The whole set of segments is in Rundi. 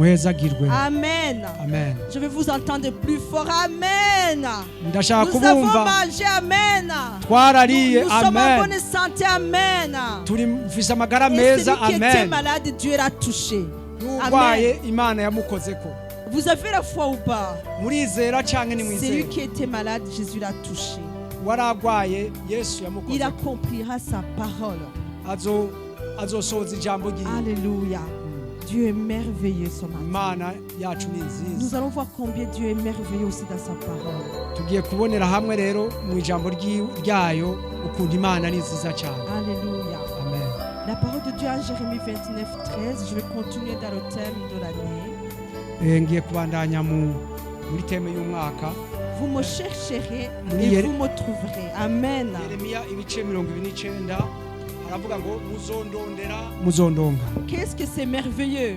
muhezagirwe. Amen. Amen. Je vais vous entendre plus fort. Amen. Ndashaka Nous avons kubumva. mangé. Amen. Twarariye. Nous sommes en bonne Amen. santé. Amen. Turi mfise amagara Et meza. celui qui était Amen. malade, Dieu l'a touché. N'urwaye Imana yamukozeko. Vous avez la foi ou pas? Murizera canke Celui nimwizera? qui était malade, Jésus l'a touché. Waragwaye Yesu Il yamukozeko. accomplira sa parole. Azosohoza ijambo ryiwe. Alléluia. Dieu est merveilleux ce matin. Imana yacu ni Nous nziza. allons voir combien Dieu est merveilleux aussi dans sa parole. Tugiye kubonera hamwe rero mu ijambo ryayo ukuntu Imana ni nziza cyane. Alléluia. Amen. La parole de Dieu en Jérémie 29, 13. Je vais continuer dans le thème de l'année. Ngiye kubandanya muri teme y'umwaka. Vous me chercherez Oui, et vous me trouverez. Amen. Yeremiya ibice 29 aravuga ngo muzondonga. Qu'est-ce que c'est merveilleux.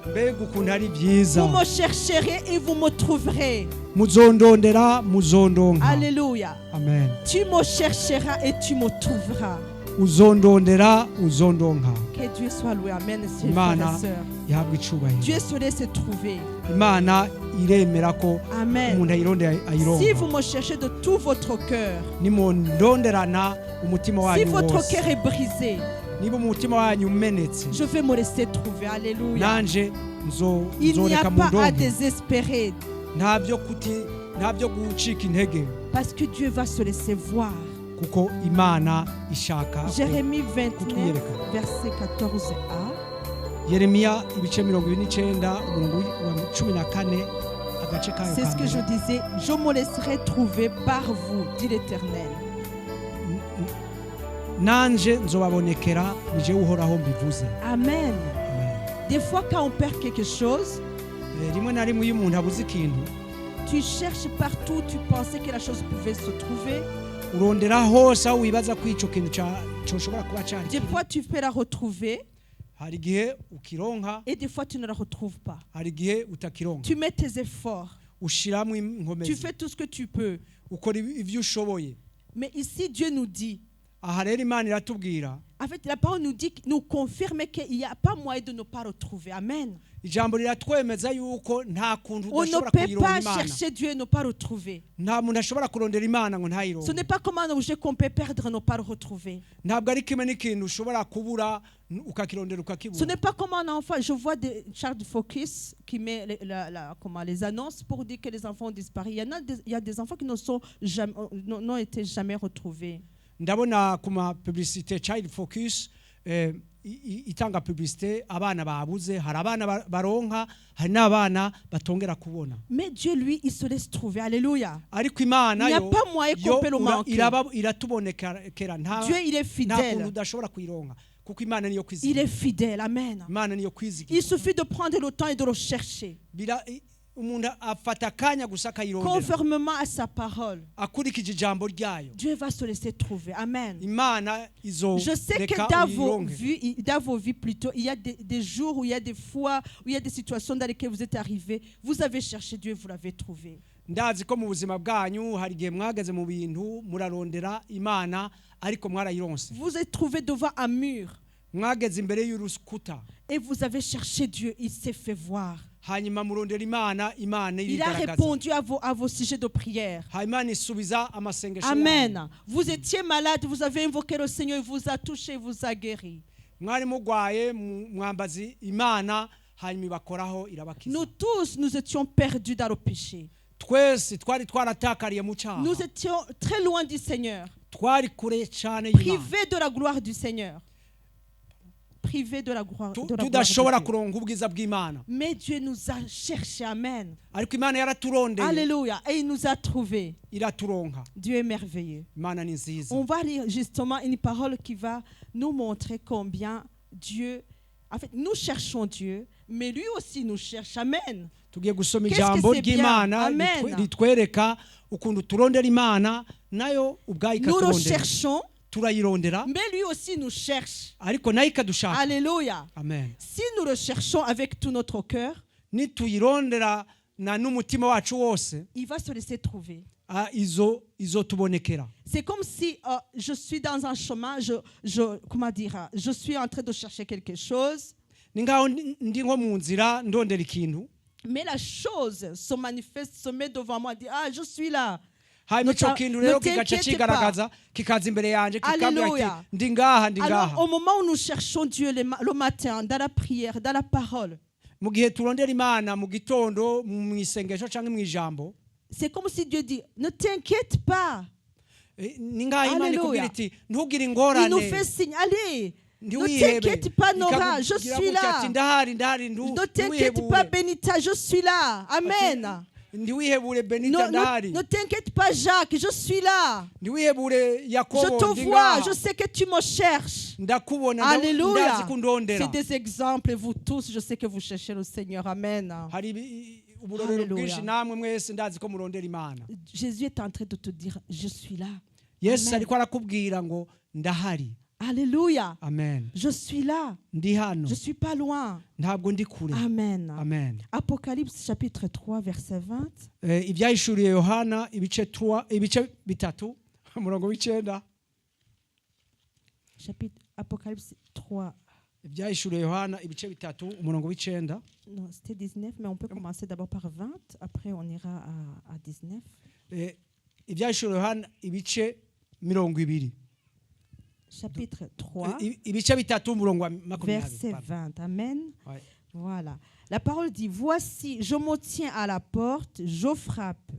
Mbega ukuntu ari byiza. Vous me chercherez et vous me trouverez. muzondonga. Alléluia. Amen. Tu me chercheras et tu me trouveras. uzondonga. Que Dieu soit loué. Amen. Frères Imana et sœurs. yahabwa icubahiro. Dieu saurait se trouver. Imana iremera ko Amen. umuntu ayirondera Si vous ayironka. me cherchez de tout votre cœur, nimundonderana umutima si wanyu votre wose. cœur est brisé, Niba umutima wanyu umenetse, je vais me laisser trouver. Alléluia. nanje Il n'y a nzoreka pas à mundonke. désespérer Ntabyo gucika intege, parce que Dieu va se laisser voir. kuko Imana ishaka. Jérémie 29, kutwiyereka. verset 14a. Yeremiya ibice 29 umurongo wa 14 agace kayo C'est ce que je ka mbere. disais. Je me laisserai trouver par vous, dit l'Éternel. Nanje nzobabonekera nije uhoraho mbivuze. Amen. Amen. Des fois, quand on perd quelque chose, Rimwe na rimwe iyo umuntu abuze ikintu tu cherches partout, tu pensais que la chose pouvait se trouver. urondera hose aho wibaza ko ico kintu coshobora kuba cari. Des fois, tu peux la retrouver Hari igihe ukironka, et des fois, tu ne la retrouves pas. hari igihe utakironka. Tu mets tes efforts, Ushiramwe tu inkomezi, fais tout ce que tu peux. ukora ivyo ushoboye. Mais ici, Dieu nous dit, Aha rero Imana iratubwira, en fait, la parole nous dit, nous confirme qu'il n'y a pas moyen de ne pas retrouver. Amen. ijambo riratwemeza yuko nta kuntu On ne udashobora peut kuyironka pas Imana. chercher Dieu et ne pas retrouver. Nta muntu ashobora kurondera Imana ngo Ce ntayironke. n'est pas comme un objet qu'on peut perdre et ne pas le retrouver. Ntabwo ari kimwe n'ikintu ushobora kubura ukakirondera Ce ukakibura. n'est pas comme un enfant. Je vois des charts de focus qui met les annonces pour dire que les enfants ont disparu. Il y a des enfants qui n'ont été jamais retrouvés. Ndabona ku ma publicité Child Focus itanga publicité abana babuze, hari abana baronka, hari n'abana batongera kubona. Mais Dieu, lui, il se laisse trouver. Alléluia. Ariko Imana Il n'y a yo pas moyen qu'on peut le manquer. iratubonekera nta Dieu, il est kuntu fidèle. udashobora kuyironka kuko Imana niyo Il kwizigira. est fidèle. Amen. Imana niyo kwizigira. Il suffit de prendre le temps et de le chercher. Umuntu afata akanya gusa akayirondera Conformément à sa parole, akurikije ijambo ryayo. Dieu va se laisser trouver. Amen. Imana izo Je sais que reka dans vos vies plutôt, il y a des jours où il y a des fois, où il y a des situations dans lesquelles vous êtes arrivés. Vous avez cherché Dieu et vous l'avez trouvé. Ndazi ko mu buzima bwanyu hari igihe mwagaze mu bintu murarondera Imana ariko mwarayironse. Vous êtes trouvé devant un mur Mwageze imbere y'urukuta et vous avez cherché Dieu. Il s'est fait voir. hanyuma murondera Imana Il a irigaragaza. répondu à vos sujets de prière. Imana isubiza amasengesho. Amen. Vous étiez malade, vous avez invoqué le Seigneur, il vous a touché, il vous a guéri. Mwari mugwaye mwambazi Imana hanyuma ibakoraho irabakiza. Nous tous, nous étions perdus dans le péché. Twese twari twaratakariye mu cyaha. Nous étions très loin du Seigneur, Twari kure cyane y'Imana. privés de la gloire du Seigneur. Privés de la gloire de Tudashobora Dieu. kuronka ubwiza bw'Imana. Mais Dieu nous a cherchés. Amen. Ariko Imana yaraturondeye Alléluia. Et il nous a trouvés. iraturonka. Dieu est merveilleux. Imana ni nziza. On va lire justement une parole qui va nous montrer combien Dieu... En fait, nous cherchons Dieu, mais lui aussi nous cherche. Amen. Tugiye gusoma Qu'est-ce que ijambo c'est bien? ry'Imana Amen. ritwereka ukuntu turondera Imana nayo ubwayo Nous le ikaturondera. cherchons, Turayirondera mais lui aussi nous cherche. ariko nayo ikadushaka. Alléluia. Amen. Si nous le cherchons avec tout notre cœur, Nituyirondera na n'umutima wacu wose il va se laisser trouver. izotubonekera. C'est comme si je suis dans un chemin, comment dire, je suis en train de chercher quelque chose. ni ngaho ndi nko mu nzira ndondera ikintu Mais la chose se manifeste, se met devant moi, dit, ah, je suis là. hanyuma ico kintu rero kigaca kigaragaza kikaza imbere yanje kikambwira ati ndi ngaha ndi Alors, ngaha au moment où nous cherchons Dieu le matin, dans la prière, dans la parole, mu gihe turondera imana mu gitondo mu isengesho canke mu ijambo c'est comme si Dieu dit, ne t'inquiète pas. ni ngaha imana Alléluia. ikubwira iti ntugire Il nous ingorane fait signe, allez, ndi ne wihebe t'inquiète pas, Nora, je Ikakubwira suis gutya ati là. ndahari Ne t'inquiète pas, Benita, je suis là. Amen. ndiwihebure Benita ndahari Ne t'inquiète pas, Jacques, je suis là. ndiwihebure Je Yakobo te ndi vois, ngaha je sais que tu me cherches. ndakubona Alléluia. ndazi kundondera C'est des exemples, et vous tous, je sais que vous cherchez le Seigneur. Amen. hari uburorero Alléluia. bwinshi namwe mwese ndazi ko murondera imana Jésus est en train de te dire, je suis là. yesu Amen. ariko arakubwira ngo ndahari Alléluia. amen Je suis là. ndi hano Je ne suis pas loin. ntabwo ndi kure Amen. amen Apocalypse chapitre 3, verset 20. ibyahishuriye yohana ibice bitatu umurongo w'icenda Apocalypse 3. ibyahishuriye yohana ibice bitatu umurongo w'icenda Non, c'était 19, mais on peut commencer d'abord par 20. Après, on ira à 19. ibyahishuriye yohana ibice mirongo ibiri Chapitre 3, ibice bitatu umurongo wa makumyabiri verset pardon. 20. Amen. Ouais. Voilà. La parole dit, voici, je me tiens à la porte, je frappe.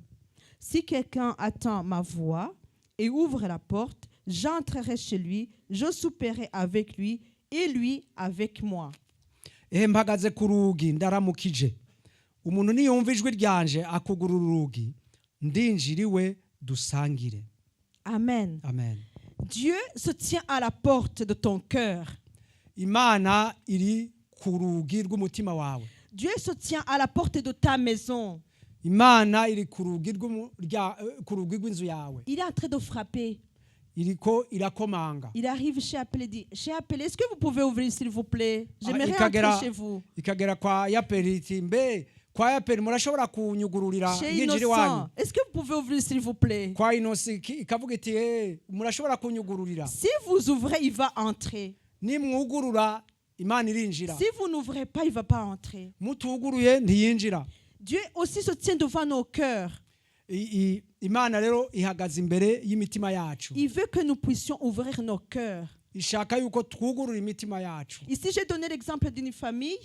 Si quelqu'un attend ma voix et ouvre la porte, j'entrerai chez lui, je souperai avec lui et lui avec moi. mpagaze ku rugi ndaramukije umuntu niyumva ijwi ryanje akugurura urugi ndinjiriwe dusangire Amen. amen Dieu se tient à la porte de ton cœur. imana iri ku rugi rw'umutima wawe Dieu se tient à la porte de ta maison. imana iri ku rugi rw'inzu yawe Il est en train de frapper. iriko irakomanga Il arrive chez Appelé, dit, chez Appelé, est-ce que vous pouvez ouvrir s'il vous plaît? J'aimerais ikagera entrer chez vous. ikagera kwa yaperi iti mbe kwa yaperi murashobora kunyugururira Chez yinjira iwanyu Innocent, est-ce que vous pouvez ouvrir s'il vous plaît? kwa inosi ikavuga iti murashobora kunyugururira Si vous ouvrez, il va entrer. nimwugurura imana irinjira Si vous n'ouvrez pas, il ne va pas entrer. mutuguruye ntiyinjira Dieu aussi se tient devant nos cœurs. imana rero ihagaze imbere y'imitima yacu Il veut que nous puissions ouvrir nos cœurs. ishaka yuko twugurura imitima yacu Ici, j'ai donné l'exemple d'une famille.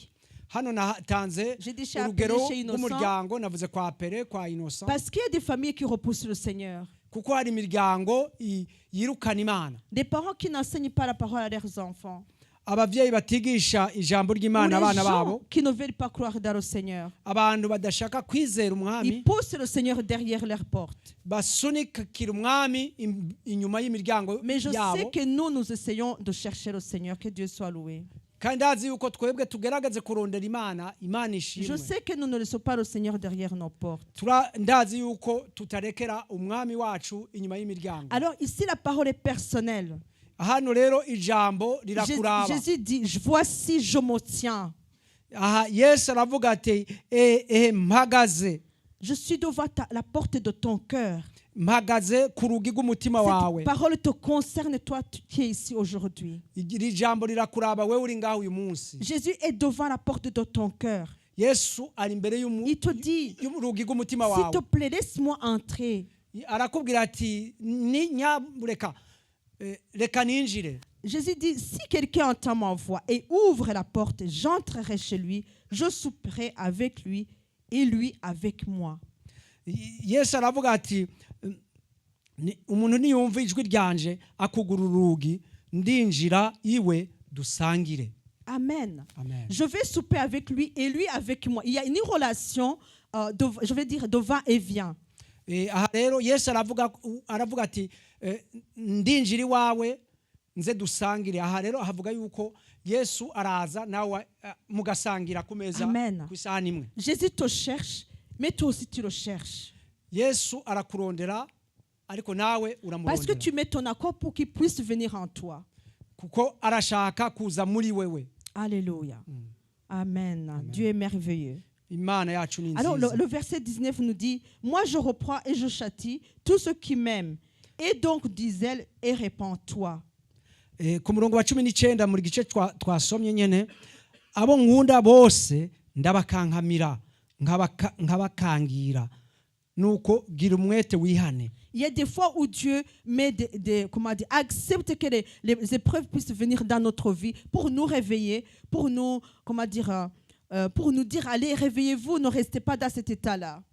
hano natanze J'ai dit chez urugero Appelé, chez Innocent. rw'umuryango navuze kwa pere kwa inosa Parce qu'il y a des familles qui repoussent le Seigneur. kuko hari imiryango yirukana imana Des parents qui n'enseignent pas la parole à leurs enfants. abavyeyi batigisha ijambo Ou ry'imana les abana gens babo qui ne veulent pas croire dans le Seigneur. abantu badashaka kwizera umwami Ils poussent le Seigneur derrière leur porte. basunikira umwami inyuma y'imiryango Mais je sais yabo que nous essayons de chercher le Seigneur. Que Dieu soit loué. kandi azi yuko twebwe tugerageze kurondera imana Je ishimwe sais que nous ne laissons pas le Seigneur derrière nos portes. ndazi yuko tutarekera umwami wacu inyuma y'imiryango Alors ici, la parole est personnelle. hano rero ijambo rirakuraba Jésus dit, voici, je me tiens. aha yesu aravuga ati mpagaze Je suis devant la porte de ton cœur. mpagaze ku rugi rw'umutima wawe Cette parole te concerne, toi qui es ici aujourd'hui. iri jambo rirakuraba wewe uri ngaho uyu munsi Jésus est devant la porte de ton cœur. yesu ari imbere Il te dit, y'urugi rw'umutima s'il wawe te plaît, laisse-moi entrer. arakubwira ati nyabureka reka ninjire Jésus dit, si quelqu'un entend ma voix et ouvre la porte, j'entrerai chez lui, je souperai avec lui et lui avec moi. yesu aravuga ati umuntu niyumva ijwi ryanje akugurura urugi ndinjira iwe dusangire Amen. amen Je vais souper avec lui et lui avec moi. Il y a une relation, je vais dire, de va et vient. aha rero yesu aravuga ati ndinjira iwawe nze dusangire aha rero havuga yuko yesu araza nawe mugasangira ku meza Amen. ku isahani imwe Jésus te cherche, mais toi aussi tu le cherches. yesu arakurondera ariko nawe Parce que uramurondera tu mets ton accord pour qu'il puisse venir en toi. kuko arashaka kuza muri wewe Alléluia. Amen. Dieu est merveilleux. imana yacu ni Alors nziza le verset 19 nous dit, moi je reprends et je châtie tous ceux qui m'aiment. Et donc dis-elle et répands-toi. ku murongo wa 19 muri gice twasomye nyene abo nkunda bose ndabakankamira nkabakangira nuko gira umwete wihane. Il y a des fois où Dieu met comment dire, accepte que les épreuves puissent venir dans notre vie pour nous réveiller, pour nous, comment dire, pour nous dire, allez, réveillez-vous, ne restez pas dans cet état-là.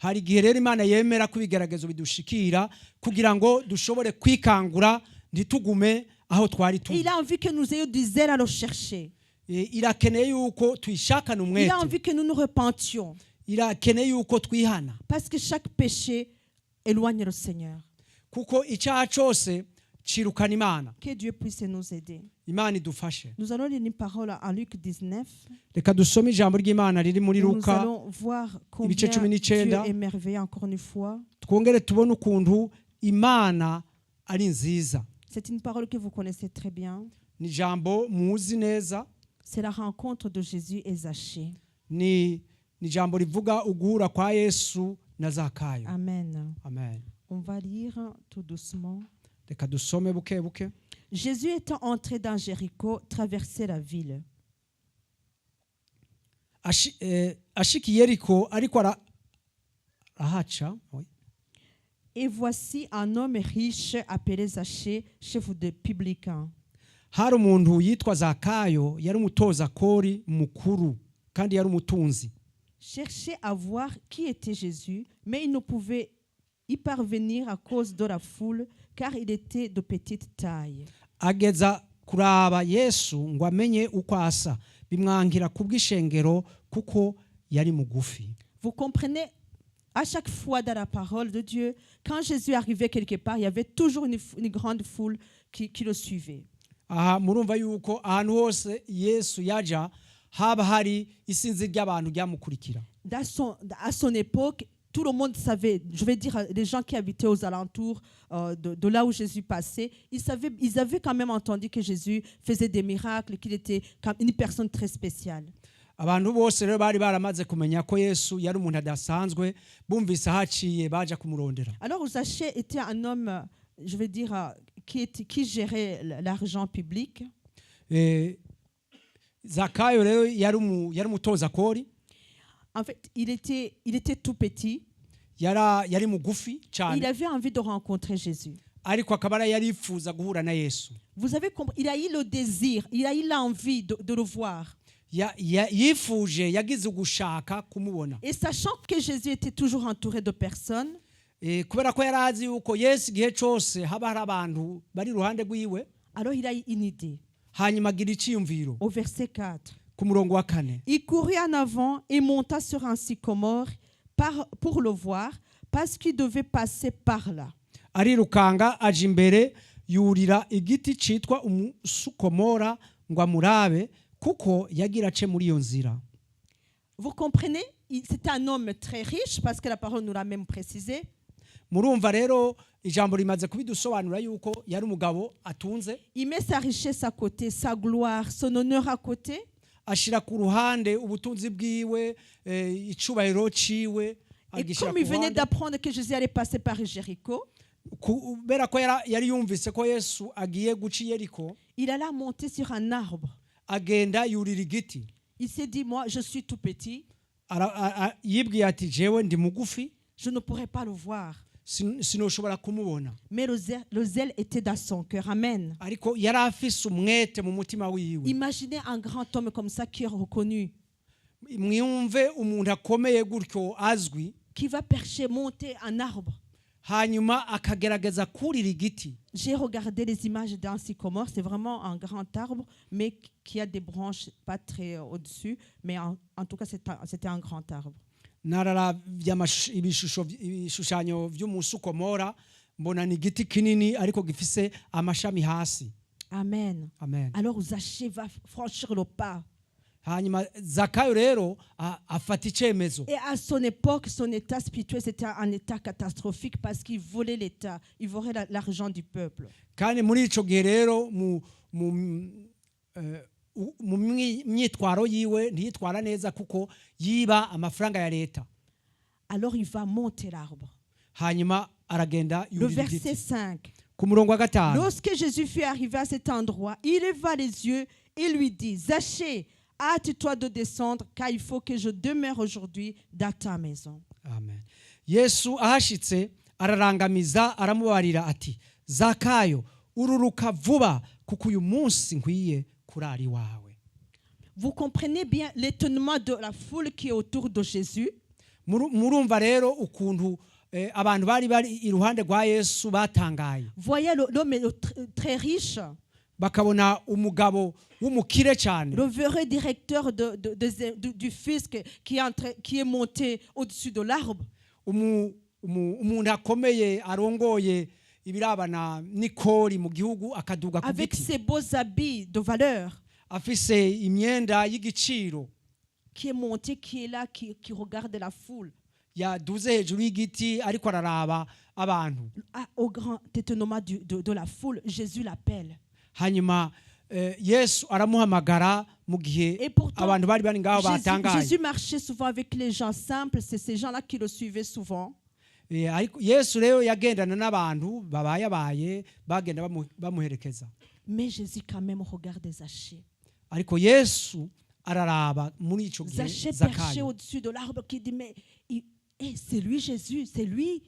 Hari igihe rero Imana yemera ko ibigeragezo bidushikira kugira ngo dushobore kwikangura ntitugume aho twari Et turi. il a envie que nous ayons du zèle à le chercher. Irakeneye yuko tuyishakana Il umwete. a envie que nous nous repentions. Irakeneye yuko twihana. Parce que chaque péché éloigne le Seigneur. Kuko icyaha cyose cirukana Imana. Que Dieu puisse nous aider. Imana idufashe. Nous allons lire une parole en Luc 19. Reka dusome ijambo ry'Imana riri muri Nous Luka, allons voir combien ibice cumi Dieu n'icyenda. est merveilleux encore une fois. twongere tubone ukuntu Imana ari nziza. C'est une parole que vous connaissez très bien. Ni ijambo muzi neza, C'est la rencontre de Jésus et Zachée. ni ijambo rivuga uguhura kwa Yesu na Zakayo. Amen. Amen. On va lire tout doucement. Reka dusome buke buke. Jésus étant entré dans Jéricho, traversait la ville. Ashiki Yeriko ariko arahaca. Et voici un homme riche appelé Zachée, chef de publicains. Hari umuntu yitwa Zakayo yari umutoza kori mukuru kandi yari umutunzi. Cherchait à voir qui était Jésus, mais il ne pouvait y parvenir à cause de la foule, car il était de petite taille. Ageza kuraba Yesu ngo amenye uko asa, bimwangira kubw'ishengero kuko yari mugufi. Vous comprenez, à chaque fois dans la parole de Dieu, quand Jésus arrivait quelque part, il y avait toujours une grande foule qui le suivait. Aha murumva yuko ahantu hose Yesu yaja haba hari isinzi ry'abantu ryamukurikira. À son époque, tout le monde savait, je vais dire, les gens qui habitaient aux alentours de là où Jésus passait, ils avaient quand même entendu que Jésus faisait des miracles, qu'il était comme une personne très spéciale. Abantu bose rero bari baramaze kumenya ko Yesu yari umuntu adasanzwe, bumvise haciye baja kumurondera. Alors Zachée était un homme, je vais dire, qui gérait l'argent public. Zakayo rero yari umutoza kori. En fait, il était tout petit. Yari mugufi cyane. Il avait envie de rencontrer Jésus. Ariko akaba yarifuza guhura na Yesu. Vous avez compris, il a eu le désir, il a eu l'envie de le voir. Yifuje yagize ugushaka kumubona. Et sachant que Jésus était toujours entouré de personnes, kubera ko yarazi yuko Yesu igihe cyose haba hari abantu bari ruhande rwiwe. Alors il a eu une idée. Hanyuma agira icyiyumviro. Au verset 4. Ku murongo wa 4. Il courut en avant et monta sur un sycomore pour le voir, parce qu'il devait passer par là. Arirukanga aje imbere yurira igiti citwa umusukomora ngo amurabe kuko yagira ace muri iyo nzira. Vous comprenez? C'était un homme très riche, parce que la parole nous l'a même précisé. Murumva rero ijambo rimaze kubidusobanura yuko yari umugabo atunze. Il met sa richesse à côté, sa gloire, son honneur à côté. Ashira ku ruhande ubutunzi bwiwe, icubahiro ciwe. Et comme il venait d'apprendre que Jésus allait passer par Jéricho, kubera ko yari yumvise ko Yesu agiye guca i Yeriko, il alla monter sur un arbre. Agenda yurira igiti. Il s'est dit, moi, je suis tout petit. Yibwiye ati jewe ndi mugufi, je ne pourrais pas le voir. Sinoshobora kumubona. Mais le zèle était dans son cœur. Amen. Ariko yari afise umwete mu mutima wiwe. Imaginez un grand homme comme ça qui est reconnu. Mwumve umuntu akomeye gutyo azwi. Qui va percher, monter un arbre. Hanyuma akagerageza kurira igiti. J'ai regardé les images d'un sycomore, c'est vraiment un grand arbre, mais qui a des branches pas très au-dessus, mais en tout cas c'était un grand arbre. Narara ibishushanyo vy'umusukomora mbona ni igiti kinini ariko gifise amashami hasi. Amen. Amen. Alors Zachée va franchir le pas. Hanyuma Zakayo rero afata icemezo. Et à son époque, son état spirituel, c'était un état catastrophique parce qu'il volait l'État, il volait l'argent du peuple. Kandi muri ico gihe rero mu myitwaro yiwe ntiyitwara neza kuko yiba amafaranga ya leta. Alors il va monter l'arbre. Hanyuma aragenda Le verset 5. Ku murongo wa 5. Lorsque Jésus fut arrivé à cet endroit, il leva les yeux et lui dit, Zachée, hâte-toi de descendre, car il faut que je demeure aujourd'hui dans ta maison. Amen. Yesu ahashitse ararangamiza aramubarira ati Zakayo ururuka vuba kuko uyu munsi nkwiye kurara iwawe. Vous comprenez bien l'étonnement de la foule qui est autour de Jésus? Murumva rero ukuntu abantu bari iruhande rwa Yesu batangaye. Voyez l'homme très riche, bakabona umugabo w'umukire cyane, le vrai directeur du fisc qui est monté au-dessus de l'arbre. Umuntu akomeye arongoye ibirabana n'ikori mu gihugu akaduga ku Avec giti, ses beaux habits de valeur, afise imyenda y'igiciro, qui est monté, qui est là, qui regarde la foule. yaduze hejuru y'igiti ariko araraba abantu. Au grand étonnement de la foule, Jésus l'appelle. Hanyuma Yesu aramuhamagara mu gihe Et pourtant, abantu bari bari ngaho batangaye. Jésus marchait souvent avec les gens simples, c'est ces gens-là qui le suivaient souvent. Ariko Yesu rero yagendana n'abantu babaye bagenda bamuherekeza. Mais Jésus quand même regarde Zachée. Ariko Yesu araraba muri ico gihe Zachée perché Zakayo. au-dessus de l'arbre qui dit mais c'est lui Jésus, c'est lui.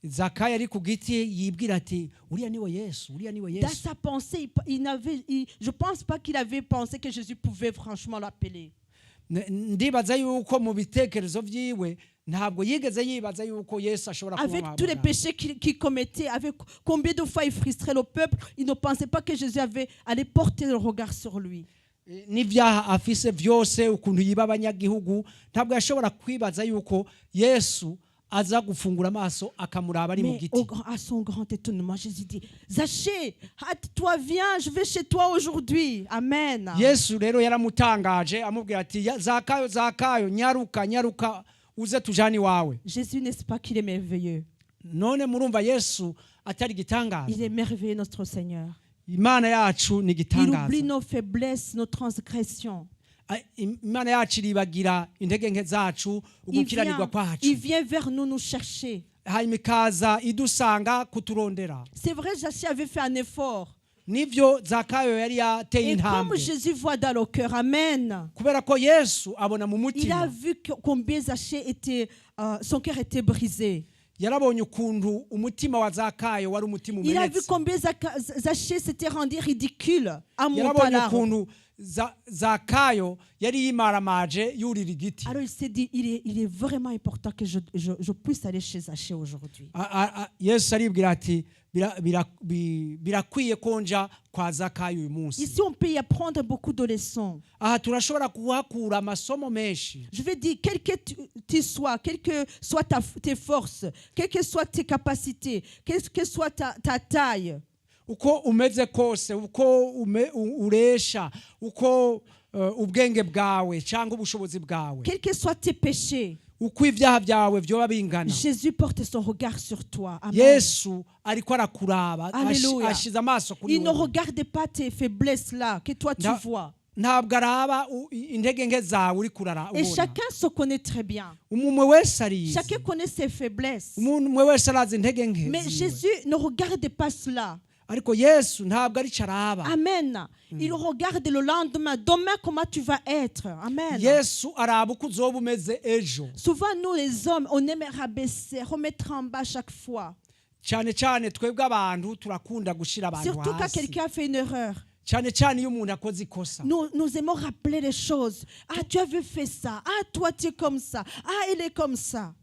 Zakayo ari ku giti yibwira ati uriya niwe Yesu, uriya niwe Dans Yesu. sa pensée, je pense pas qu'il avait pensé que Jésus pouvait franchement l'appeler. Ndibaza yuko mu bitekerezo vyiwe ntabwo yigeze yibaza yuko Yesu ashobora Avec tous les péchés qu'il commettait, avec combien de fois il frustrait le peuple, il ne pensait pas que Jésus allait porter le regard sur lui. n'ivyaha afise vyose ukuntu yiba abanyagihugu ntabwo yashobora kwibaza yuko Yesu aza gufungura amaso akamuraba ari mu Mais giti. à son grand étonnement, Jésus dit, Zachée, hâte-toi, viens, je vais chez toi aujourd'hui. Amen. Yesu rero yaramutangaje amubwira ati Zakayo, Zakayo, nyaruka uze tujani wawe. Jésus, n'est-ce pas qu'il est merveilleux? None murumva Yesu atari gitangaza. Il est merveilleux, notre Seigneur. Imana yacu ni Il gitangaza. oublie nos faiblesses, nos transgressions. Imana yacu iribagira intege nke zacu ugukiranirwa kwacu. Il vient vers nous chercher. Hanyuma ikaza idusanga kuturondera. C'est vrai, Zachée avait fait un effort. Nivyo Zakayo yari yateye Et comme intambwe. Jésus voit dans le cœur, Amen. Kubera ko Yesu abona mu Il a mutima. vu combien Zachée était, son cœur était brisé. Yarabonye ukuntu umutima wa Zakayo wari umutima Il a vu umenetse. combien Zachée s'était rendu ridicule en montant Yarabonye l'arbre. ukuntu Zakayo yari yimaramaje yurira igiti. Alors il s'est dit, il est vraiment important que je puisse aller chez Zachée aujourd'hui. Yesu aribwira ati birakwiye konja kwa Zakayo uyu munsi. Ici, on peut y apprendre beaucoup de leçons. Aha turashobora kuhakura amasomo menshi. Je veux dire, quel que tu sois, quelles que soient tes forces, quelles que soient tes capacités, quelle que soit ta taille, Uko umeze kose, uko uresha, uko ubwenge bwawe cyangwa ubushobozi bwawe, quels que soient tes péchés, uko ibyaha byawe byoba bingana, Jésus porte son regard sur toi. Amen. Yesu ariko arakuraba, Alléluia. ashize amaso kuri Il ne wowe. regarde pas tes faiblesses là que toi tu vois. Ntabwo araba intege nke zawe uri kurara Et ubona. chacun se connaît très bien. Umwe wese arizi. Chacun connaît ses faiblesses. Umwe wese arazi intege nke Mais ziwe. Jésus ne regarde pas cela. Ariko Yesu ntabwo ari caraba. Amen. Il regarde le lendemain. Demain, comment tu vas être. Amen. Yesu araba uko uzoba umeze ejo. Souvent, nous les hommes, on aime rabaisser, remettre en bas chaque fois. Cyane cyane twebwe abantu turakunda gushira abantu Surtout quand hasi. quelqu'un fait une erreur. Cyane cyane iyo umuntu akoze ikosa. Nous aimons rappeler les choses. Ah, tu avais fait ça. Ah, toi, tu es comme ça. Ah, il est comme ça.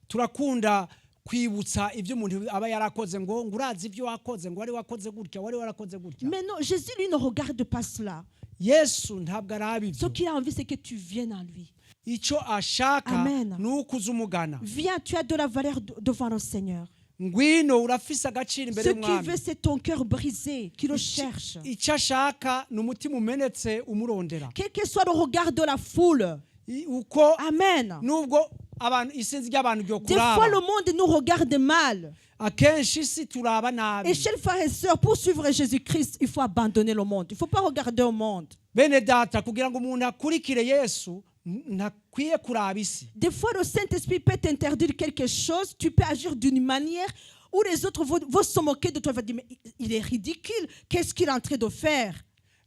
Turakunda kwibutsa ibyo umuntu aba yarakoze ngo urazi ibyo wakoze ngo wari wakoze gutya wari warakoze gutya. Mais non, Jésus, lui, ne regarde pas cela. Yesu ntabwo araba Ce ibyo. qu'il a envie, c'est que tu viennes à lui. Icyo ashaka Amen. nuko uzumugana. Viens, tu as de la valeur devant le Seigneur. Ngwino urafise agaciro Ce imbere qu'il y'umwami. veut, c'est ton cœur brisé, qui le cherche. Icyo ashaka ni umutima umenetse umurondera. Quel que soit le regard de la foule. Uko Amen. nubwo abantu isinzi ry'abantu ryo Des fois, kuraba. le monde nous regarde mal. Akenshi isi turaba nabi. Et chers frères et sœurs, pour suivre Jésus-Christ, il faut abandonner le monde. Il ne faut pas regarder au monde. Bene data kugira ngo umuntu akurikire Yesu ntakwiye kuraba isi. Des fois, le Saint-Esprit peut t'interdire quelque chose. Tu peux agir d'une manière où les autres vont se moquer de toi. Ils vont dire, mais il est ridicule. Qu'est-ce qu'il est en train de faire?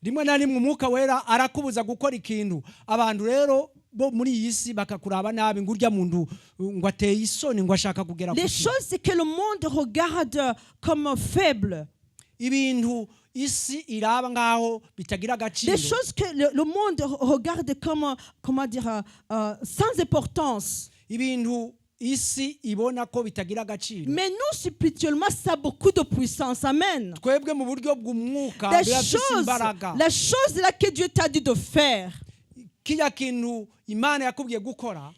rimwe na rimwe umwuka wera arakubuza gukora ikintu abantu rero bo muri iyi si bakakuraba nabi ngo urya muntu ngo ateye isoni ngo ashaka kugera ku Les kintu. choses que le monde regarde comme faibles, ibintu isi iraba ngaho bitagira agaciro, des choses que le monde regarde comme, comment dire, sans importance. ibintu isi ibona ko bitagira agaciro, Mais nous, spirituellement, ça a beaucoup de puissance. Amen. twebwe mu buryo bw'umwuka La birafise chose, imbaraga. la chose là que Dieu t'a dit de faire, Kiriya kintu Imana yakubwiye gukora,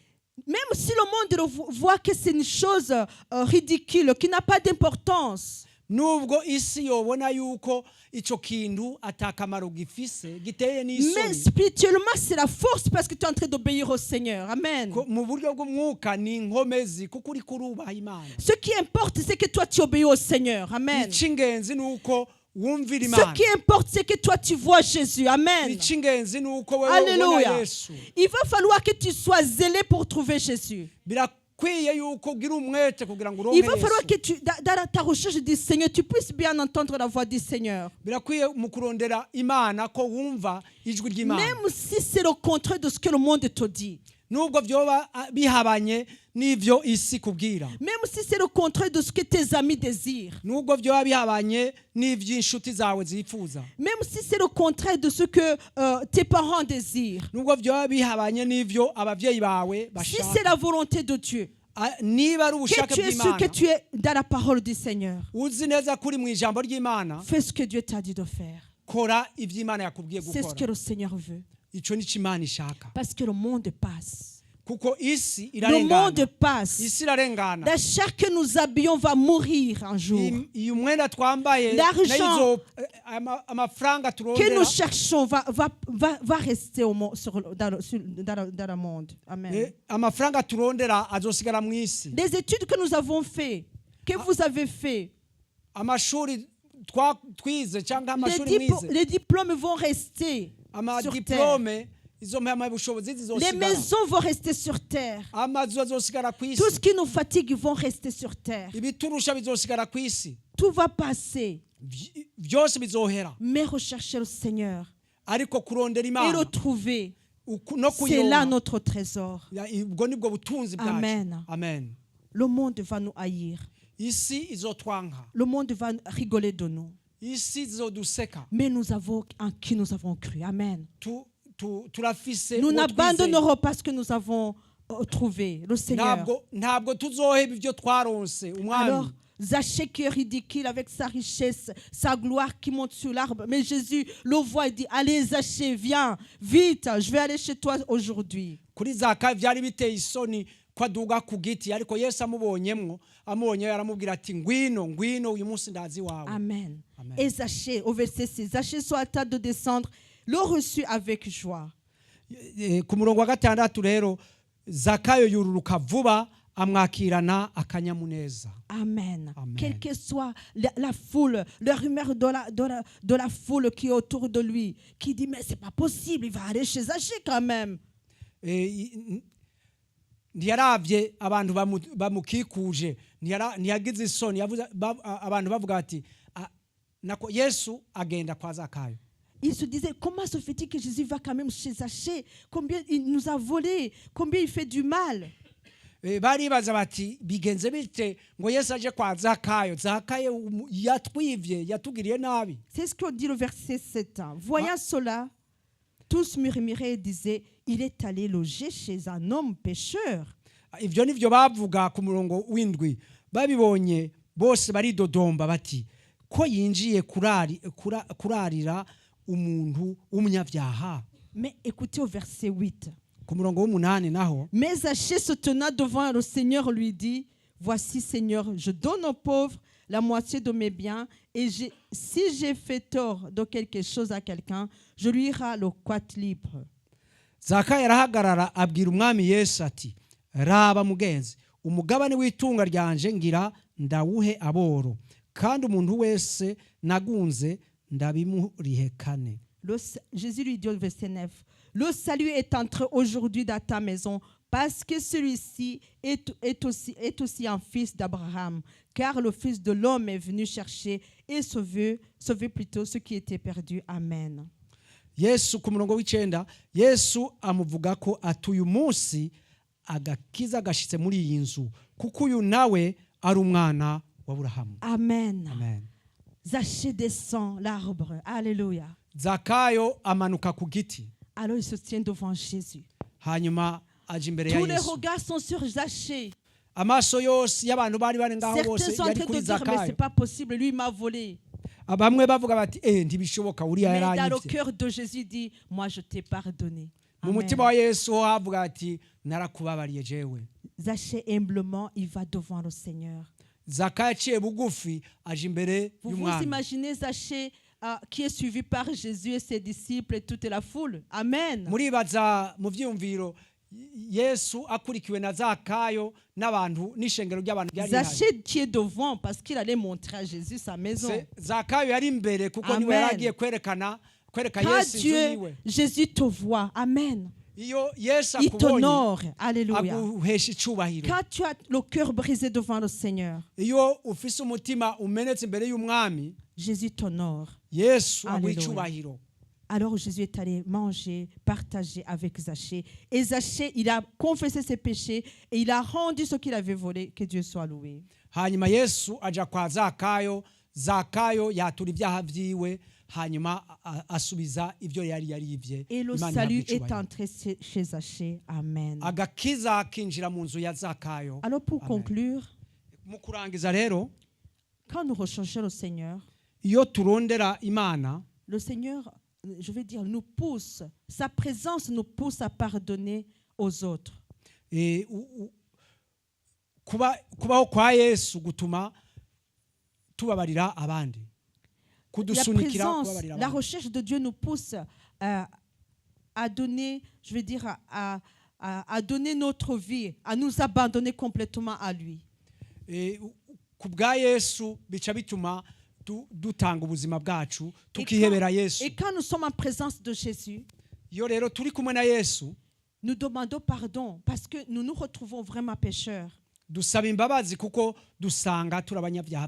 même si le monde voit que c'est une chose ridicule, qui n'a pas d'importance, nubwo isi yobona yuko ico kintu atakamaro gifise giteye mais n'isoni, spirituellement, c'est la force parce que tu es en train d'obéir au Seigneur. Amen. mu buryo bw'umwuka ni inkomezi kuko uri kurubaha Imana. Ce qui importe, c'est que toi, tu obéis au Seigneur. Amen. Icy'ingenzi ni uko wumvira Ce Imana. qui importe, c'est que toi, tu vois Jésus. Amen. Icy'ingenzi ni uko wewe ubona Alléluia. Yesu. Il va falloir que tu sois zélé pour trouver Jésus. Birakwiye yuko ugira umwete kugira ngo Il uronke va falloir Yesu. que tu, dans ta recherche du Seigneur, tu puisses bien entendre la voix du Seigneur. Birakwiye mu kurondera Imana ko wumva ijwi ry'Imana. Même si c'est le contraire de ce que le monde te dit. Nubwo vyoba bihabanye n'ivyo isi kubwira. Même si c'est le contraire de ce que tes amis désirent. Nubwo vyoba bihabanye n'ivyo inshuti zawe zifuza. Même si c'est le contraire de ce que tes parents désirent. Nubwo vyoba bihabanye n'ivyo abavyeyi bawe Si bashaka. c'est la volonté de Dieu, Niba ari ubushake que tu es sûr que bw'Imana, tu es dans la parole du Seigneur, uzi neza kuri mu ijambo ry'Imana, fais ce que Dieu t'a dit de faire. kora ivyo Imana yakubwiye C'est ce que gukora. le Seigneur veut. Ico ni cyo Imana ishaka. Parce que le monde passe. Kuko isi Le monde irarengana. passe. Isi irarengana. La chair que nous habillons va mourir un jour. Iyi mwenda twambaye L'argent nayo amafaranga Que nous turondera cherchons va rester dans le monde. Amen. amafaranga turondera azosigara mu isi. Les études que nous avons faites, que vous avez fait, Amashuri twize cyangwa amashuri mwize, les diplômes vont rester sur terre. amadiplome izo mpamyabushobozi Les zizosigara, maisons vont rester sur terre. amazu azosigara ku isi, Tout ce qui nous fatigue vont rester sur terre. ibiturusha bizosigara ku isi, Tout va passer. byose bizohera, Mais rechercher le Seigneur ariko kurondera et Imana le trouver, no c'est là kuyona, notre trésor. ubwo nibwo butunzi bwacu. Amen. Amen. Le monde va nous haïr. Isi izotwanka, Le monde va rigoler de nous. isi izoduseka. Mais nous avons en qui nous avons cru. Amen. Turafise Nous uwo twizeye. n'abandonnerons pas ce que nous avons trouvé, le Seigneur. ntabwo tuzoheba ibyo twaronse umwami. Alors, Zachée qui est ridicule avec sa richesse, sa gloire qui monte sur l'arbre. Mais Jésus le voit et dit, allez Zachée, viens, vite, je vais aller chez toi aujourd'hui. Kuri Zakayo byari biteye isoni ko aduga ku giti, ariko Yesu amubonye aramubwira ati ngwino uyu munsi ndazi wawe. Amen. Amen. Et Zachée, au verset 6, Zachée soit à table de descendre, le reçut avec joie. Ku murongo wa gatandatu rero Zakayo yururuka vuba amwakirana akanyamuneza. Amen. Amen. Quelle que soit la foule, la rumeur de la foule qui est autour de lui, qui dit, mais c'est pas possible, il va aller chez Zachée quand même. Ntiyaravye abantu bamukikuje, ntiyagize isoni, abantu bavuga ati nako Yesu agenda kwa Zakayo. Il se disait, comment se fait-il que Jésus va quand même chez Zachée? Combien il nous a volé? Combien il fait du mal? Baribaza bati bigenze bite ngo Yesu aje kwa Zakayo yatwivye yatugiriye nabi. C'est ce qu'on dit le verset 7. Voyant cela, tous murmuraient et disaient, il est allé loger chez un homme pécheur. Ivyo nivyo bavuga ku murongo w'indwi, babibonye bose baridodomba bati ko yinjiye kurarira umuntu w'umunyabyaha. Mais écoutez au verset 8. Ku murongo w'umunani naho, Mais Zachée se tenant devant le Seigneur lui dit, voici Seigneur, je donne aux pauvres la moitié de mes biens, et si j'ai fait tort de quelque chose à quelqu'un, je lui rends le quadruple. Zakayo arahagarara abwira umwami Yesu ati, raba mugenzi, umugabane w'itunga ryanje ngira ndawuhe aboro, kandi umuntu wese nagunze ndabimurihekane. Jésus lui dit au verset 9, le salut est entré aujourd'hui dans ta maison, parce que celui-ci est aussi un fils d'Abraham, car le Fils de l'homme est venu chercher et sauver plutôt ce qui était perdu. Amen. yesu ku murongo w'icenda yesu amuvuga ko ati uyu munsi agakiza gashyitse muri iyi nzu kuko uyu nawe ari umwana wa Aburahamu. Amen. Amen. Zachée descend l'arbre. Alléluia. Zakayo amanuka ku giti, Alors il se tient devant Jésus. hanyuma aje imbere ya Tous les yesu. regards sont sur Zachée. Amaso yose y'abantu bari bari ngaho bose Certains sont en yari train de kuri dire, mais c'est Zakayo. pas possible, lui il m'a volé. Bamwe bavuga bati ntibishoboka uriya Mais dans le yaranyivye. cœur de Jésus dit, moi je t'ai pardonné. Mu Amen. mutima wa yesu ho havuga ati narakubabariye jewe. Zachée humblement, il va devant le Seigneur. Zakayo aciye bugufi aje imbere Vous vous y'umwami. imaginez Zachée qui est suivi par Jésus et ses disciples et toute la foule. Amen. Muribaza mu vyumviro yesu akurikiwe na Zakayo n'abantu n'ishengero ry'abantu ryari rihari. Zachée qui est devant parce qu'il allait montrer à Jésus sa maison. Zakayo yari imbere kuko Amen. niwe yaragiye kwereka Quand yesu inzu Dieu, yiwe. Jésus te voit, Amen. Iyo yesu Il akubonye t'honore, Alléluia. aguhesha icubahiro. Quand tu as le cœur brisé devant le Seigneur, Iyo ufise umutima umenetse imbere y'umwami Jésus t'honore. yesu aguha Alléluia. icubahiro. Alors Jésus est allé manger, partager avec Zachée. Et Zachée, il a confessé ses péchés et il a rendu ce qu'il avait volé. Que Dieu soit loué. Hanyuma yesu aja kwa Zakayo, Zakayo yatura ibyaha vyiwe, hanyuma asubiza ibyo yari yarivye. Et le Imana salut ihabwe est icubahiro. entré chez Zachée. Amen. Agakiza kinjira mu nzu ya Zakayo. Alors pour Amen. conclure, Mu kurangiza rero, quand nous recherchons le Seigneur, iyo turondera Imana, le Seigneur, je vais dire, nous pousse, sa présence nous pousse à pardonner aux autres. kubaho kwa Yesu gutuma tubabarira abandi. La Kudusunikira présence, kubabarira la abandi. recherche de Dieu nous pousse à donner, je vais dire, à donner notre vie, à nous abandonner complètement à lui. Ku bwa Yesu bica bituma dutanga ubuzima bwacu tukihebera Yesu. Et quand nous sommes en présence de Jésus, Iyo rero turi kumwe na Yesu, nous demandons pardon parce que nous nous retrouvons vraiment pécheurs. dusaba imbabazi kuko dusanga turi abanyabyaha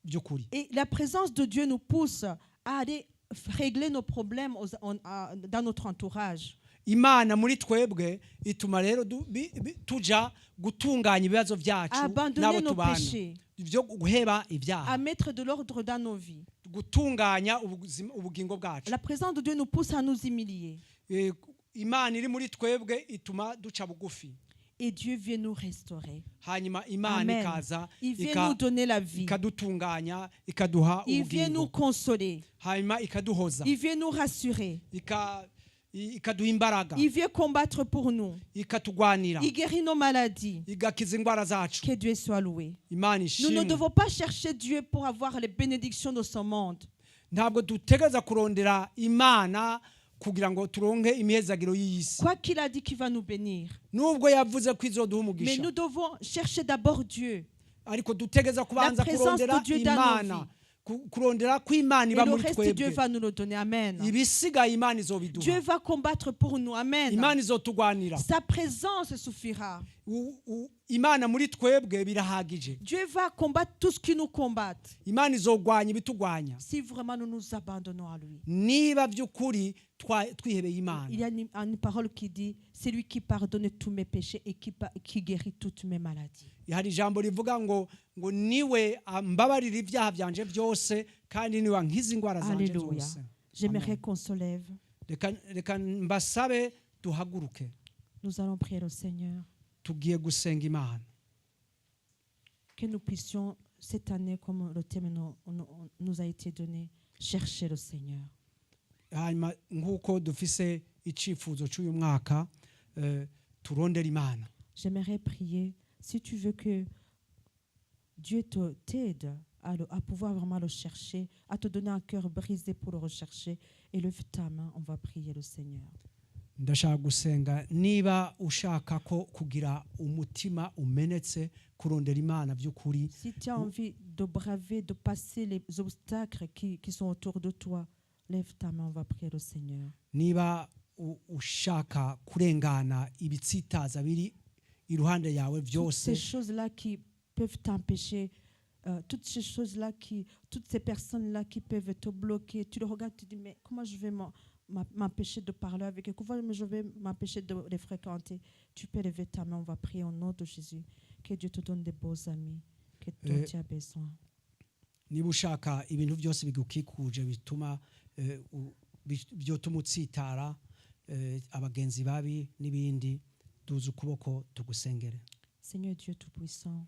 by'ukuri. Et la présence de Dieu nous pousse à aller régler nos problèmes dans notre entourage. Imana muri twebwe ituma rero tuja gutunganya ibibazo byacu Abandonner n'abo nos tubana, péchés. byo guheba À ibyaha, mettre de l'ordre dans nos vies. gutunganya ubugingo bwacu. La présence de Dieu nous pousse à nous humilier. Imana iri muri twebwe ituma duca bugufi, Et Dieu vient nous restaurer. hanyuma Imana Amen. ikaza Il vient nous donner la vie. ikadutunganya, ikaduha Il vient nous ubugingo, consoler. hanyuma ikaduhoza, Il vient nous rassurer. ikaduha imbaraga, Il vient combattre pour nous. ikatugwanira, Il guérit nos maladies. igakiza indwara zacu. Que Dieu soit loué. Imana Nous ne ishimwe. devons pas chercher Dieu pour avoir les bénédictions de ce monde. Ntabwo dutegereza kurondera Imana kugira ngo turonke imihezagiro y'isi, Quoi qu'il a dit qu'il va nous bénir. nubwo yavuze ko izoduha Mais umugisha, nous devons chercher d'abord Dieu. ariko dutegereza kubanza La présence kurondera de Dieu dans nos Imana, vies. kurondera ko Imana Et iba le muri reste, Dieu twebwe. va nous le donner. Amen. Ibisigaye Imana Dieu izobiduha, va combattre pour nous. Amen. Imana izotugwanira. Sa présence suffira. Imana muri twebwe birahagije. Dieu va combattre tout ce qui nous combat. Imana izogwanya ibitugwanya Si vraiment nous nous abandonnons à lui. niba by'ukuri twihebeye Imana. Il y a une parole qui dit, c'est lui qui pardonne tous mes péchés et qui guérit toutes mes maladies. Hari ijambo rivuga ngo niwe ambabarira ibyaha byanje byose kandi niwe ankiza indwara zanje Alléluia. zose. J'aimerais qu'on se lève. Reka mbasabe duhaguruke, Nous allons prier le Seigneur. tugiye gusenga Imana. Que nous puissions, cette année, comme le thème nous a été donné, chercher le Seigneur. Hanyuma nk'uko dufise icifuzo cy'uyu mwaka, turondera Imana. J'aimerais prier, si tu veux que Dieu t'aide à pouvoir vraiment le chercher, à te donner un cœur brisé pour le rechercher, et lève ta main, on va prier le Seigneur. Ndashaka gusenga, niba ushaka ko kugira umutima umenetse kurondera Imana by'ukuri, Si tu as envie de braver, de passer les obstacles qui sont autour de toi, lève ta main, on va prier le Seigneur. niba ushaka kurengana ibitsitaza biri iruhande yawe Toutes byose, ces choses-là qui peuvent t'empêcher, toutes ces choses-là toutes ces personnes-là qui peuvent te bloquer, tu le regardes, tu te dis, mais comment je vais m'empêcher de parler avec eux, je vais m'empêcher de les fréquenter, tu peux lever ta main, on va prier au nom de Jésus. Que Dieu te donne des beaux amis, que dont tu as besoin. niba ushaka ibintu byose bigukikuje bituma byotuma utsitara abagenzi babi n'ibindi duza ukuboko tugusengere. Seigneur Dieu Tout-Puissant,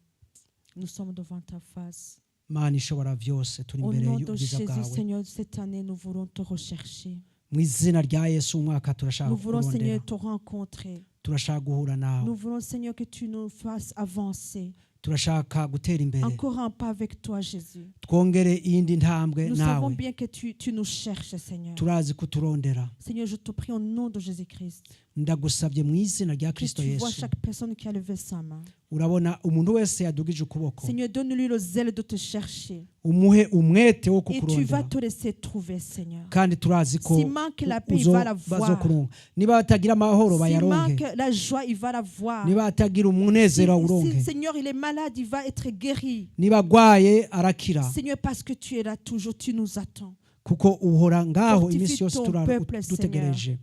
nous sommes devant ta face. Mana ishobora byose turi Au imbere nom de y'ubwiza Jésus, bwawe. Seigneur, cette année, nous voulons te rechercher. Mu izina rya Yesu umwaka turashaka Nous voulons, Seigneur, kurondera, te rencontrer. turashaka guhura nawe, Nous voulons, Seigneur, que tu nous fasses avancer. turashaka gutera imbere, Encore un pas avec toi, Jésus. twongere iyindi ntambwe Nous savons nawe. bien que tu nous cherches, Seigneur. Turazi kuturondera. Seigneur, je te prie au nom de Jésus-Christ. Ndagusabye mu izina rya Que Kristo tu vois Yesu. chaque personne qui a levé sa main. Urabona umuntu wese yadugije ukuboko, Seigneur, donne-lui le zèle de te chercher. umuhe umwete wo Et tu vas kukurondera, te laisser trouver, Seigneur. kandi turazi ko S'il manque la paix, il va la voir. bazokuronka. Niba batagira amahoro S'il bayaronke, manque la joie, il va la voir. niba batagira umunezero awuronke, Seigneur, il est malade, il va être guéri. niba agwaye arakira, Seigneur, parce que tu es là toujours, tu nous attends. kuko uhora ngaho Fortifie iminsi yose ton peuple, dutegereje.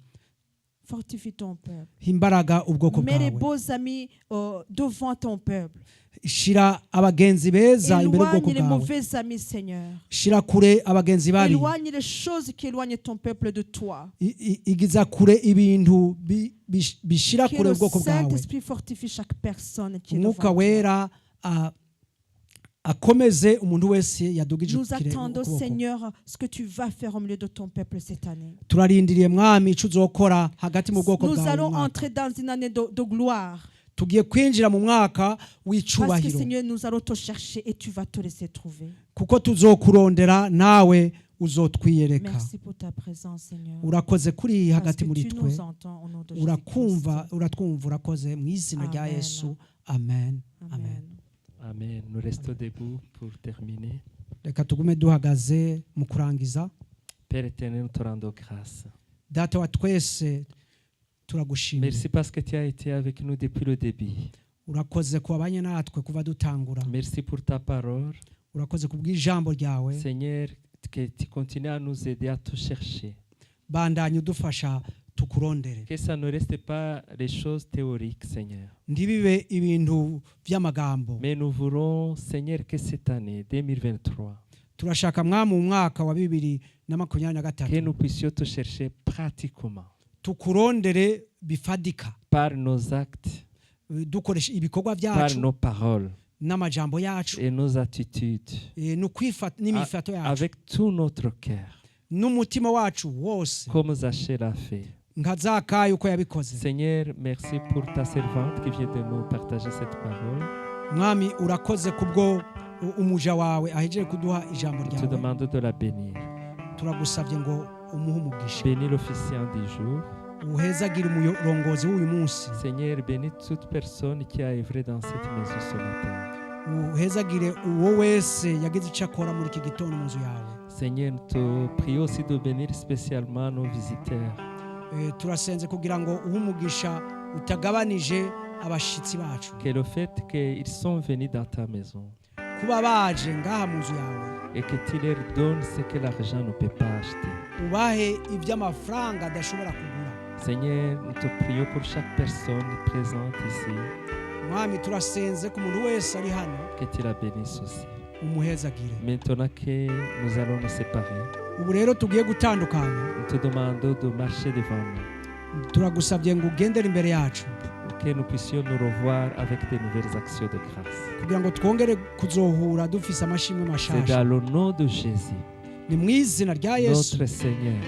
Fortifie ton peuple. Imbaraga ubwoko Mets les bwawe, beaux amis devant ton peuple. shira abagenzi beza imbere y'ubwoko Éloigne les bwawe, mauvais amis, Seigneur. shira kure abagenzi babi, Éloigne les choses qui éloignent ton peuple de toi. igiza kure ibintu bishira Que kure le ubwoko bwawe. Saint-Esprit fortifie chaque personne qui est devant Umwuka toi. wera akomeze umuntu wese yadugije Nous attendons, ukuboko. Seigneur, ce que tu vas faire au milieu de ton peuple cette année. Turarindiriye mwami ico uzokora hagati mu bwoko Nous bwawe. allons mwaka. entrer dans une année de gloire. Tugiye kwinjira mu mwaka Parce que, w'icubahiro, Seigneur, nous allons te chercher et tu vas te laisser trouver. kuko tuzokurondera nawe uzotwiyereka. Merci pour ta présence, Seigneur. Urakoze kuri Parce hagati que muri tu twe, nous entends au nom de urakumva Jésus-Christ. uratwumva, urakoze mu izina rya Amen. Yesu, amen, amen. Amen. Amen. Nous restons debout pour terminer. Reka tugume duhagaze mu kurangiza. Père éternel, nous te rendons grâce. Data wa twese turagushimira, Merci parce que tu as été avec nous depuis le début. urakoze ku babanye natwe kuva dutangura, Merci pour ta parole. urakoze ku bw'ijambo ryawe. Seigneur, que tu continues à nous aider à te chercher. Bandanye udufasha tukurondere, Que ça ne reste pas les choses théoriques, Seigneur. ntibibe ibintu by'amagambo. Mais nous voulons, Seigneur, que cette année 2023, Turashaka mwami mu mwaka wa que 2023 nous puissions te chercher pratiquement tukurondere bifadika, par nos actes, dukoresha ibikorwa par byacu nos paroles n'amajambo yacu, et nos attitudes, n'imifato yacu avec tout notre cœur, n'umutima wacu wose, comme Zachée l'a fait. nka Zakayo uko yabikoze. Seigneur, merci pour ta servante qui vient de nous partager cette parole. Mwami urakoze kubwo umuja wawe ahejeje kuduha ijambo Nous te ryawe. demandons de la bénir. Turagusabye ngo umuhe umugisha, Bénis l'officiant du jour. uhezagire umurongozi w'uyu munsi, Seigneur, bénis toute personne qui a œuvré dans cette maison ce matin. uhezagire uwo wese yagize icyo akora muri iki gitondo mu nzu yawe. Seigneur, nous te prions aussi de bénir spécialement nos visiteurs. Turasenze kugira ngo uhe umugisha utagabanije abashitsi bacu, Que le fait qu'ils sont venus dans ta maison kuba baje ngaha mu nzu yawe, et que tu leur donnes ce que l'argent ne peut pas acheter. ubahe iby'amafaranga adashobora kugura. Seigneur, nous te prions pour chaque personne présente ici, Mwami turasenze ku muntu wese ari hano, que tu la bénisses aussi. umuhezagire. Maintenant que nous allons nous séparer, Ubu rero tugiye gutandukana, nous te demandons de marcher devant nous, turagusabye ngo ugendere imbere yacu que nous puissions nous revoir avec de nouvelles actions de grâce. kugira ngo twongere kuzohura dufise amashimwe C'est mashasha. dans le nom de Jésus, Ni mu izina rya Yesu notre Seigneur,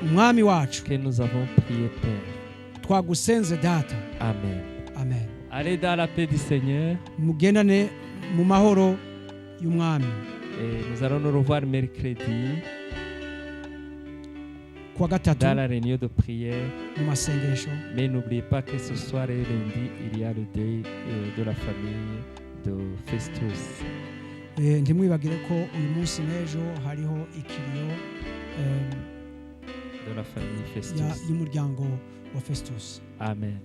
umwami wacu que nous avons prié, Père. twagusenze data, Amen. amen. Allez dans la paix du Seigneur Mugendane mu mahoro y'umwami. et nous allons nous revoir mercredi Kuwa gatatu dans la réunion de prière. mu masengesho. Mais n'oubliez pas que ce soir et lundi, il y a le deuil de la famille de Festus. Ntimwibagire ko uyu munsi n'ejo hariho ikiriyo De la famille Festus. y'umuryango wa Festus. Amen.